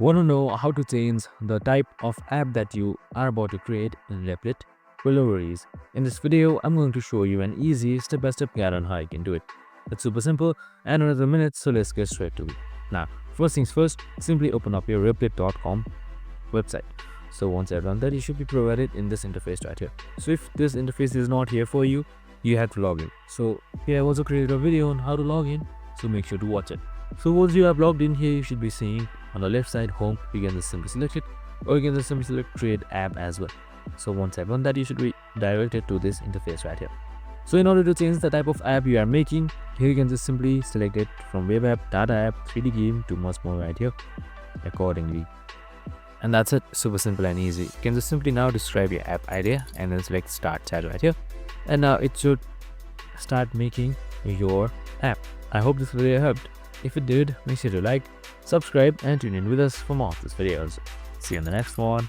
Want to know how to change the type of app that you are about to create in Replit? Well, no worries. In this video, I'm going to show you an easy step-by-step guide on how you can do it. It's super simple and another minute, so let's get straight to it. Now, first things first, simply open up your replit.com website. So once you've done that, you should be provided in this interface right here. So if this interface is not here for you, you have to log in. So here I also created a video on how to log in, so make sure to watch it. So once you have logged in here, you should be seeing on the left side home, you can just simply select it, or you can just simply select create app as well. So once I've done that, you should be directed to this interface right here. So in order to change the type of app you are making, here you can just simply select it from web app, data app, 3D game to much more right here accordingly. And that's it, super simple and easy. You can just simply now describe your app idea and then select start chat right here. And now it should start making your app. I hope this video helped. If it did, make sure to like, subscribe and tune in with us for more of these videos. See you in the next one.